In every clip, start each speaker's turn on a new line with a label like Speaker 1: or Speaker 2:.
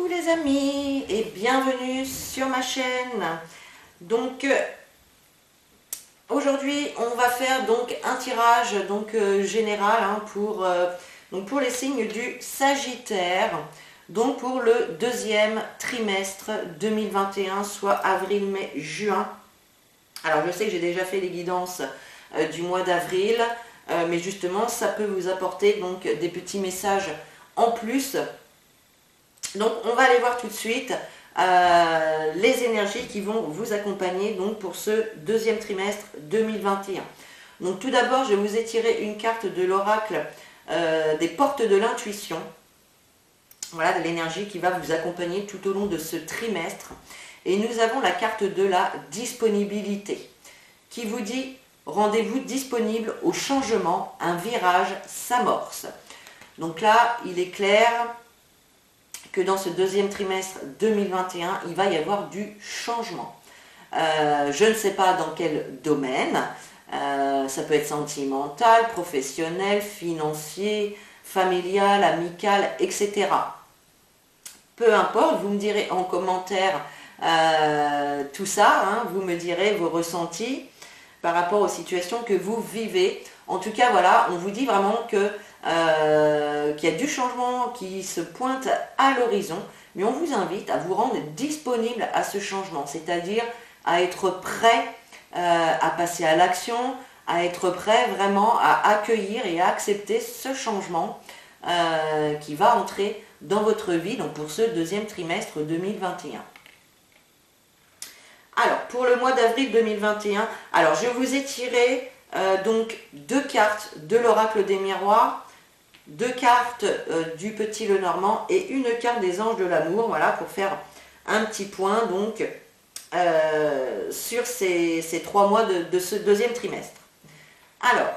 Speaker 1: Coucou les amis et bienvenue sur ma chaîne. Donc aujourd'hui on va faire donc un tirage général pour les signes du Sagittaire, donc pour le deuxième trimestre 2021, soit avril, mai, juin. Alors je sais que j'ai déjà fait les guidances du mois d'avril, mais justement ça peut vous apporter donc des petits messages en plus. Donc on va aller voir tout de suite les énergies qui vont vous accompagner donc pour ce deuxième trimestre 2021. Donc tout d'abord je vous ai tiré une carte de l'oracle des portes de l'intuition. Voilà de l'énergie qui va vous accompagner tout au long de ce trimestre. Et nous avons la carte de la disponibilité qui vous dit rendez-vous disponible au changement, un virage s'amorce. Donc là il est clair que dans ce deuxième trimestre 2021, il va y avoir du changement. Je ne sais pas dans quel domaine, ça peut être sentimental, professionnel, financier, familial, amical, etc. Peu importe, vous me direz en commentaire tout ça, hein, vous me direz vos ressentis par rapport aux situations que vous vivez. En tout cas, voilà, on vous dit vraiment que qu'il y a du changement qui se pointe à l'horizon, mais on vous invite à vous rendre disponible à ce changement, c'est-à-dire à être prêt à passer à l'action, à être prêt vraiment à accueillir et à accepter ce changement qui va entrer dans votre vie donc pour ce deuxième trimestre 2021. Alors, pour le mois d'avril 2021, alors je vous ai tiré donc deux cartes de l'oracle des miroirs, deux cartes du petit Lenormand et une carte des anges de l'amour, voilà, pour faire un petit point donc sur ces 3 mois de ce deuxième trimestre. Alors,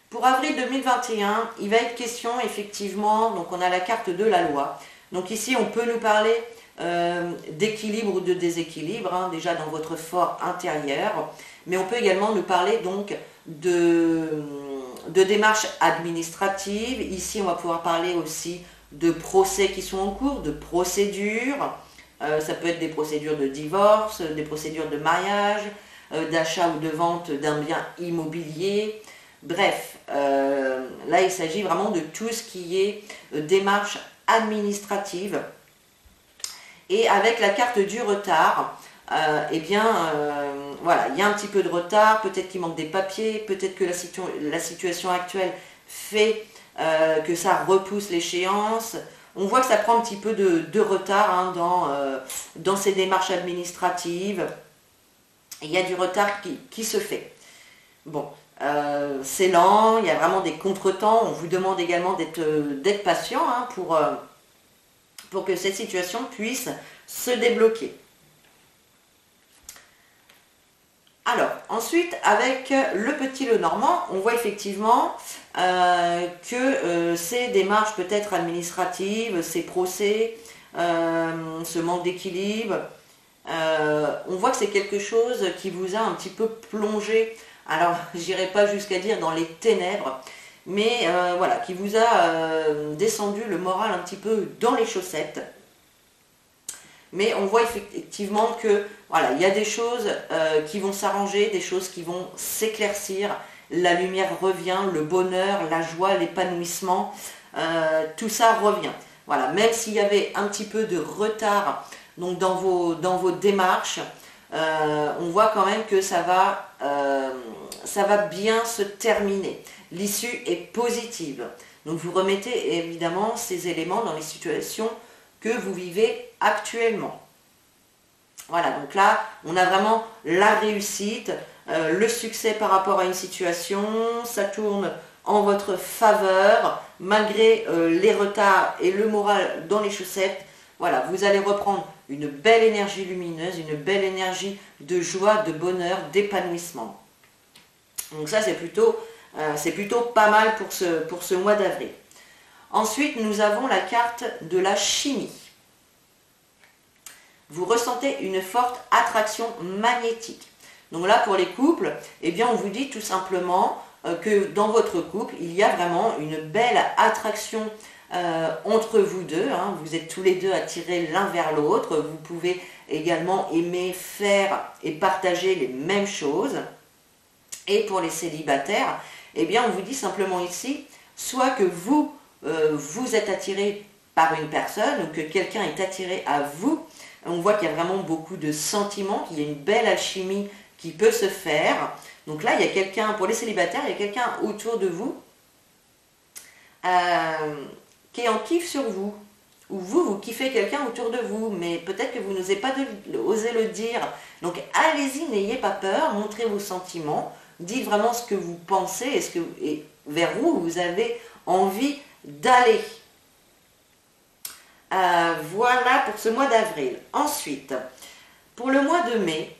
Speaker 1: pour avril 2021, il va être question effectivement, donc on a la carte de la loi. Donc ici on peut nous parler d'équilibre ou de déséquilibre, hein, déjà dans votre fort intérieur, mais on peut également nous parler donc de démarches administratives. Ici on va pouvoir parler aussi de procès qui sont en cours, de procédures, ça peut être des procédures de divorce, des procédures de mariage, d'achat ou de vente d'un bien immobilier. Bref, là il s'agit vraiment de tout ce qui est démarche administrative. Et avec la carte du retard, voilà, il y a un petit peu de retard, peut-être qu'il manque des papiers, peut-être que la situation actuelle fait que ça repousse l'échéance. On voit que ça prend un petit peu de retard hein, dans ces démarches administratives. Il y a du retard qui se fait. Bon, c'est lent, il y a vraiment des contretemps. On vous demande également d'être patient hein, pour que cette situation puisse se débloquer. Alors, ensuite, avec le petit Lenormand, on voit effectivement que ces démarches peut-être administratives, ces procès, ce manque d'équilibre, on voit que c'est quelque chose qui vous a un petit peu plongé, alors j'irai pas jusqu'à dire dans les ténèbres, mais voilà, qui vous a descendu le moral un petit peu dans les chaussettes. Mais on voit effectivement que voilà, il y a des choses qui vont s'arranger, des choses qui vont s'éclaircir, la lumière revient, le bonheur, la joie, l'épanouissement, tout ça revient. Voilà, même s'il y avait un petit peu de retard donc dans vos démarches, on voit quand même que ça va bien se terminer. L'issue est positive. Donc vous remettez évidemment ces éléments dans les situations que vous vivez actuellement. Voilà, donc là, on a vraiment la réussite, le succès par rapport à une situation, ça tourne en votre faveur, malgré les retards et le moral dans les chaussettes. Voilà, vous allez reprendre une belle énergie lumineuse, une belle énergie de joie, de bonheur, d'épanouissement. Donc ça, c'est plutôt pas mal pour ce mois d'avril. Ensuite, nous avons la carte de la chimie. Vous ressentez une forte attraction magnétique. Donc là, pour les couples, eh bien, on vous dit tout simplement que dans votre couple, il y a vraiment une belle attraction entre vous deux, hein. Vous êtes tous les deux attirés l'un vers l'autre, vous pouvez également aimer faire et partager les mêmes choses. Et pour les célibataires, eh bien on vous dit simplement ici, soit que vous, vous êtes attiré par une personne ou que quelqu'un est attiré à vous. On voit qu'il y a vraiment beaucoup de sentiments, qu'il y a une belle alchimie qui peut se faire. Donc là, il y a quelqu'un, pour les célibataires, il y a quelqu'un autour de vous qui est en kiff sur vous. Ou vous, vous kiffez quelqu'un autour de vous, mais peut-être que vous n'osez pas oser le dire. Donc allez-y, n'ayez pas peur, montrez vos sentiments, dites vraiment ce que vous pensez et vers où vous avez envie d'aller. Voilà pour ce mois d'avril. Ensuite, pour le mois de mai,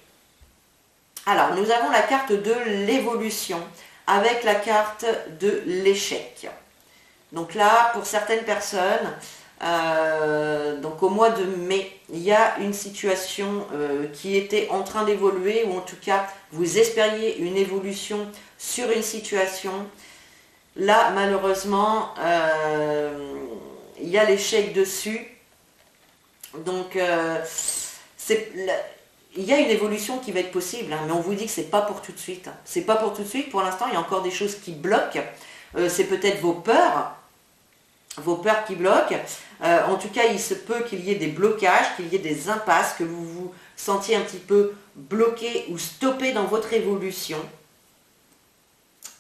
Speaker 1: alors nous avons la carte de l'évolution avec la carte de l'échec. Donc là, pour certaines personnes, donc au mois de mai, il y a une situation qui était en train d'évoluer, ou en tout cas, vous espériez une évolution sur une situation. Là, malheureusement, il y a l'échec dessus. Donc, il y a une évolution qui va être possible, hein, mais on vous dit que c'est pas pour tout de suite. C'est pas pour tout de suite. Pour l'instant, il y a encore des choses qui bloquent. C'est peut-être vos peurs qui bloquent. En tout cas, il se peut qu'il y ait des blocages, qu'il y ait des impasses, que vous vous sentiez un petit peu bloqué ou stoppé dans votre évolution.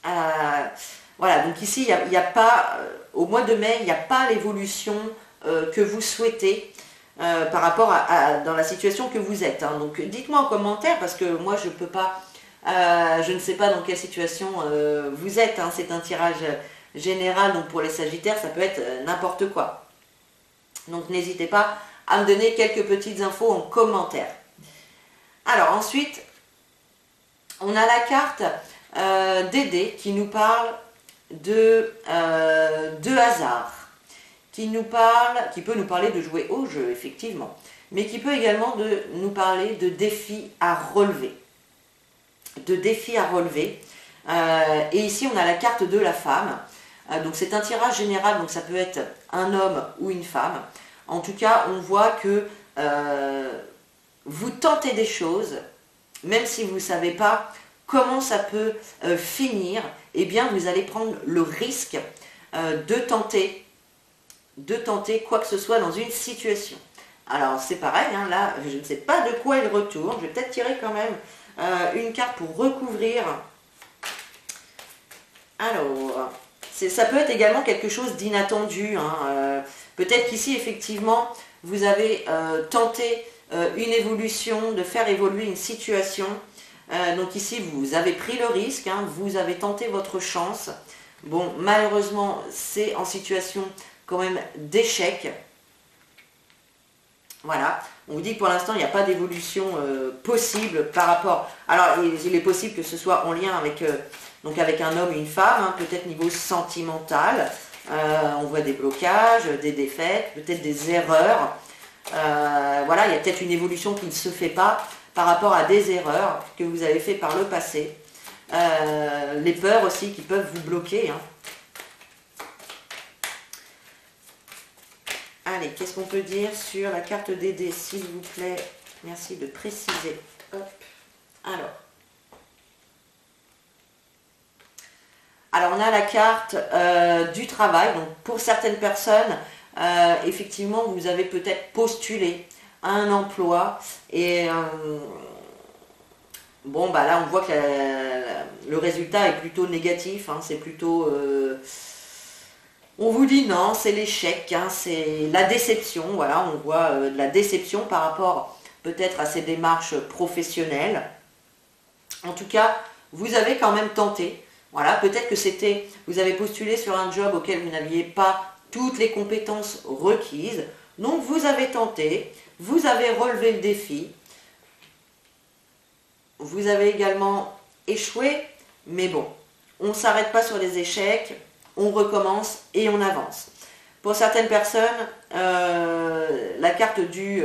Speaker 1: Voilà, donc ici, il n'y a pas, au mois de mai, il n'y a pas l'évolution que vous souhaitez par rapport dans la situation que vous êtes. Hein. Donc dites-moi en commentaire, parce que moi je peux pas, je ne sais pas dans quelle situation vous êtes. Hein. C'est un tirage général, donc pour les Sagittaires, ça peut être n'importe quoi. Donc n'hésitez pas à me donner quelques petites infos en commentaire. Alors ensuite, on a la carte Dédé qui nous parle de hasard, qui peut nous parler de jouer au jeu, effectivement, mais qui peut également nous parler de défis à relever. Et ici, on a la carte de la femme. Donc c'est un tirage général, donc ça peut être un homme ou une femme. En tout cas, on voit que vous tentez des choses, même si vous ne savez pas comment ça peut finir, eh bien vous allez prendre le risque de tenter quoi que ce soit dans une situation. Alors c'est pareil, hein, là je ne sais pas de quoi il retourne, je vais peut-être tirer quand même une carte pour recouvrir. Alors, ça peut être également quelque chose d'inattendu, hein, peut-être qu'ici effectivement vous avez tenté une évolution, de faire évoluer une situation. Donc ici, vous avez pris le risque, hein, vous avez tenté votre chance. Bon, malheureusement, c'est en situation quand même d'échec. Voilà, on vous dit que pour l'instant, il n'y a pas d'évolution possible par rapport... Alors, il est possible que ce soit en lien avec, donc avec un homme et une femme, hein, peut-être niveau sentimental. On voit des blocages, des défaites, peut-être des erreurs. Voilà, il y a peut-être une évolution qui ne se fait pas par rapport à des erreurs que vous avez fait par le passé. Les peurs aussi qui peuvent vous bloquer. Hein. Allez, qu'est-ce qu'on peut dire sur la carte Dédé, s'il vous plaît? Merci de préciser. Hop. Alors, on a la carte du travail. Donc, pour certaines personnes, effectivement, vous avez peut-être postulé à un emploi et bon, bah là, on voit que le résultat est plutôt négatif. Hein, c'est plutôt... on vous dit non, c'est l'échec, hein, c'est la déception. Voilà, on voit de la déception par rapport peut-être à ces démarches professionnelles. En tout cas, vous avez quand même tenté. Voilà, peut-être que vous avez postulé sur un job auquel vous n'aviez pas toutes les compétences requises. Donc, vous avez tenté, vous avez relevé le défi. Vous avez également échoué, mais bon, on ne s'arrête pas sur les échecs, on recommence et on avance. Pour certaines personnes, la carte du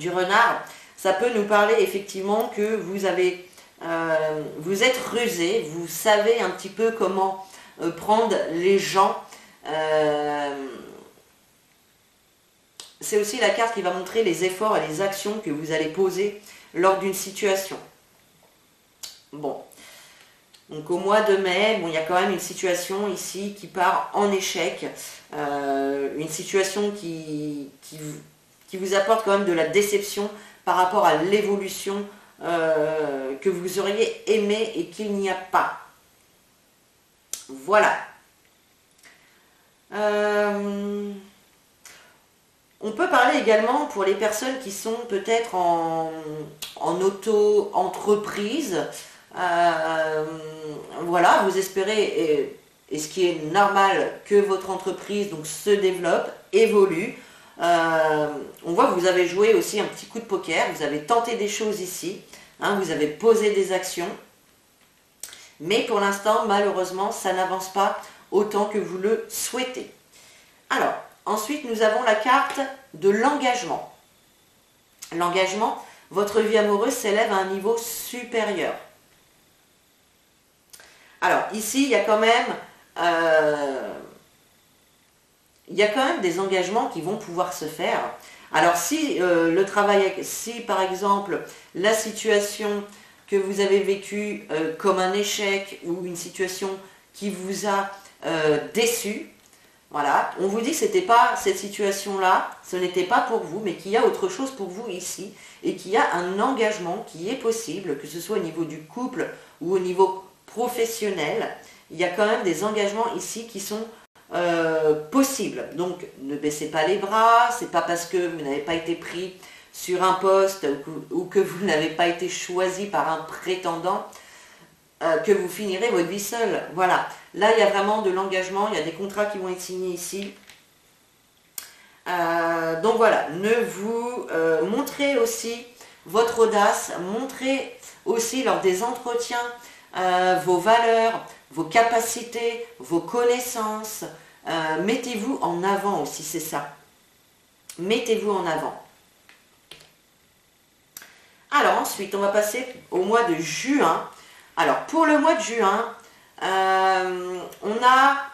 Speaker 1: renard, ça peut nous parler effectivement que vous avez vous êtes rusé, vous savez un petit peu comment prendre les gens. C'est aussi la carte qui va montrer les efforts et les actions que vous allez poser lors d'une situation. Bon, donc au mois de mai, bon, il y a quand même une situation ici qui part en échec, une situation qui vous apporte quand même de la déception par rapport à l'évolution que vous auriez aimé et qu'il n'y a pas. Voilà. On peut parler également pour les personnes qui sont peut-être en auto-entreprise. Voilà, vous espérez, et ce qui est normal, que votre entreprise donc, se développe, évolue. On voit que vous avez joué aussi un petit coup de poker, vous avez tenté des choses ici, hein, vous avez posé des actions. Mais pour l'instant, malheureusement, ça n'avance pas autant que vous le souhaitez. Alors, ensuite, nous avons la carte de l'engagement. L'engagement, votre vie amoureuse s'élève à un niveau supérieur. Alors, ici, il y a quand même des engagements qui vont pouvoir se faire. Alors, si le travail, si par exemple, la situation que vous avez vécue comme un échec ou une situation qui vous a déçu, voilà, on vous dit que c'était pas cette situation-là, ce n'était pas pour vous, mais qu'il y a autre chose pour vous ici, et qu'il y a un engagement qui est possible, que ce soit au niveau du couple ou au niveau professionnel. Il y a quand même des engagements ici qui sont possibles. Donc, ne baissez pas les bras, c'est pas parce que vous n'avez pas été pris sur un poste ou que vous n'avez pas été choisi par un prétendant que vous finirez votre vie seul. Voilà. Là, il y a vraiment de l'engagement, il y a des contrats qui vont être signés ici. Donc voilà, montrez aussi votre audace, montrez aussi lors des entretiens vos valeurs, vos capacités, vos connaissances. Mettez-vous en avant aussi, c'est ça. Mettez-vous en avant. Alors ensuite, on va passer au mois de juin. Alors pour le mois de juin, on a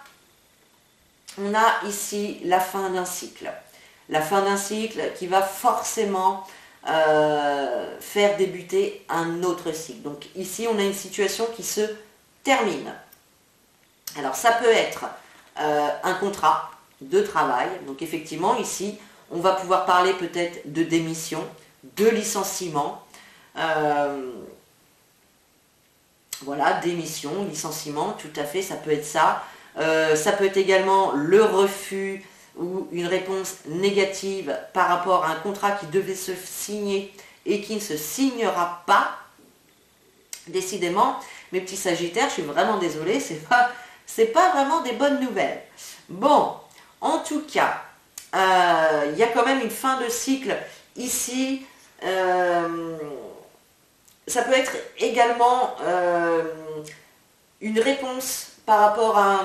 Speaker 1: ici la fin d'un cycle. La fin d'un cycle qui va forcément faire débuter un autre cycle. Donc ici, on a une situation qui se termine. Alors ça peut être un contrat de travail. Donc effectivement, ici, on va pouvoir parler peut-être de démission, de licenciement. Voilà, démission, licenciement, tout à fait, ça peut être ça. Ça peut être également le refus ou une réponse négative par rapport à un contrat qui devait se signer et qui ne se signera pas. Décidément, mes petits sagittaires, je suis vraiment désolée, c'est pas vraiment des bonnes nouvelles. Bon, en tout cas, il y a quand même une fin de cycle ici. Ça peut être également une réponse par rapport à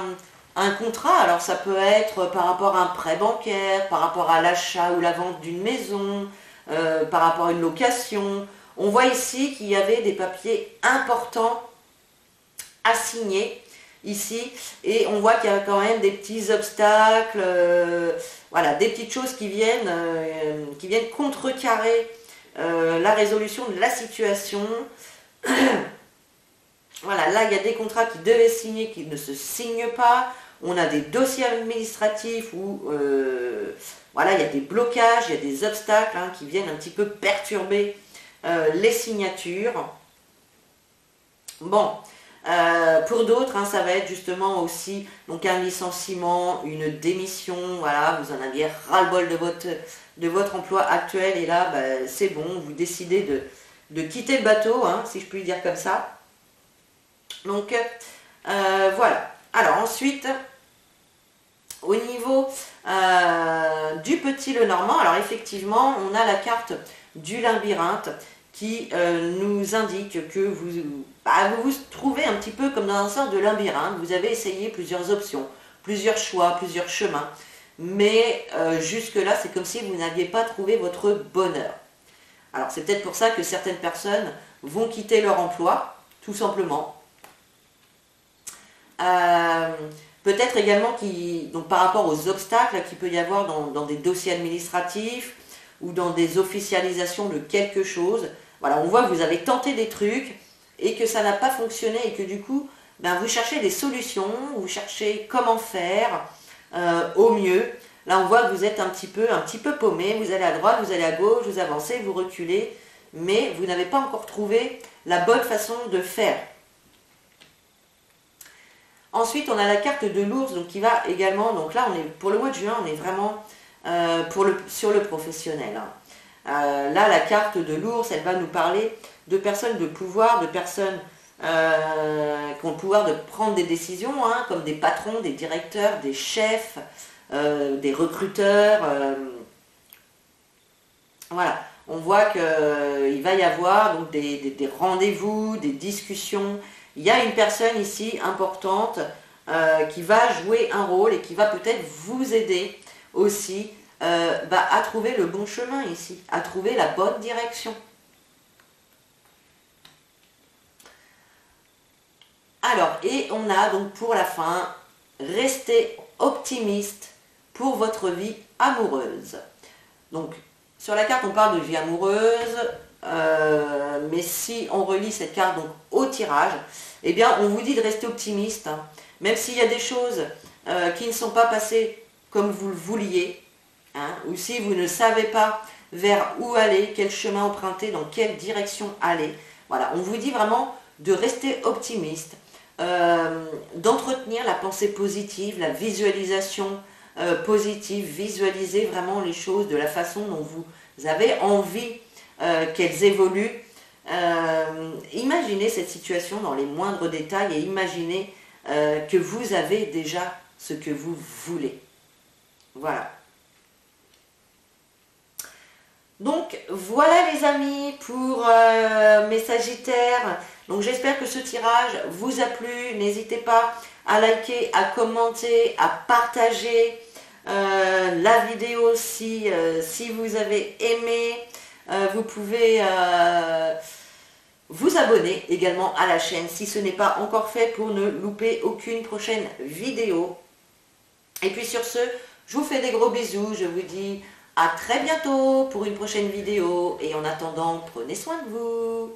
Speaker 1: un contrat. Alors ça peut être par rapport à un prêt bancaire, par rapport à l'achat ou la vente d'une maison, par rapport à une location. On voit ici qu'il y avait des papiers importants à signer ici, et on voit qu'il y a quand même des petits obstacles, voilà, des petites choses qui viennent contrecarrer la résolution de la situation. Voilà, là il y a des contrats qui devaient signer, qui ne se signent pas. On a des dossiers administratifs où voilà, il y a des blocages, il y a des obstacles qui viennent un petit peu perturber les signatures. Bon, pour d'autres, ça va être justement aussi donc un licenciement, une démission. Voilà, vous en aviez ras-le-bol de votre emploi actuel, et là, c'est bon, vous décidez de quitter le bateau, si je puis dire comme ça. Donc, voilà. Alors ensuite, au niveau du petit Lenormand, alors effectivement, on a la carte du labyrinthe qui nous indique que vous vous trouvez un petit peu comme dans un sort de labyrinthe. Vous avez essayé plusieurs options, plusieurs choix, plusieurs chemins, mais jusque-là, c'est comme si vous n'aviez pas trouvé votre bonheur. Alors c'est peut-être pour ça que certaines personnes vont quitter leur emploi, tout simplement. Peut-être également donc par rapport aux obstacles qu'il peut y avoir dans des dossiers administratifs ou dans des officialisations de quelque chose. Voilà, on voit que vous avez tenté des trucs et que ça n'a pas fonctionné et que du coup, ben, vous cherchez des solutions, vous cherchez comment faire au mieux. Là, on voit que vous êtes un petit peu paumé, vous allez à droite, vous allez à gauche, vous avancez, vous reculez, mais vous n'avez pas encore trouvé la bonne façon de faire. Ensuite, on a la carte de l'ours, donc qui va également, donc là, pour le mois de juin, on est vraiment sur le professionnel. Là, la carte de l'ours, elle va nous parler de personnes de pouvoir, de personnes qui ont le pouvoir de prendre des décisions, hein, comme des patrons, des directeurs, des chefs, des recruteurs. Voilà, on voit qu'il va y avoir donc des rendez-vous, des discussions. Il y a une personne ici importante qui va jouer un rôle et qui va peut-être vous aider aussi à trouver le bon chemin ici, à trouver la bonne direction. Alors, et on a donc pour la fin, restez optimiste pour votre vie amoureuse. Donc, sur la carte, on parle de vie amoureuse, mais si on relie cette carte donc, au tirage, eh bien, on vous dit de rester optimiste, hein, même s'il y a des choses qui ne sont pas passées comme vous le vouliez, hein, ou si vous ne savez pas vers où aller, quel chemin emprunter, dans quelle direction aller. Voilà, on vous dit vraiment de rester optimiste, d'entretenir la pensée positive, la visualisation positive, visualiser vraiment les choses de la façon dont vous avez envie qu'elles évoluent. Imaginez cette situation dans les moindres détails et imaginez que vous avez déjà ce que vous voulez. Voilà. Donc voilà les amis pour mes Sagittaires. Donc j'espère que ce tirage vous a plu. N'hésitez pas à liker, à commenter, à partager la vidéo si vous avez aimé. Vous pouvez vous abonner également à la chaîne si ce n'est pas encore fait pour ne louper aucune prochaine vidéo. Et puis sur ce, je vous fais des gros bisous. Je vous dis à très bientôt pour une prochaine vidéo. Et en attendant, prenez soin de vous.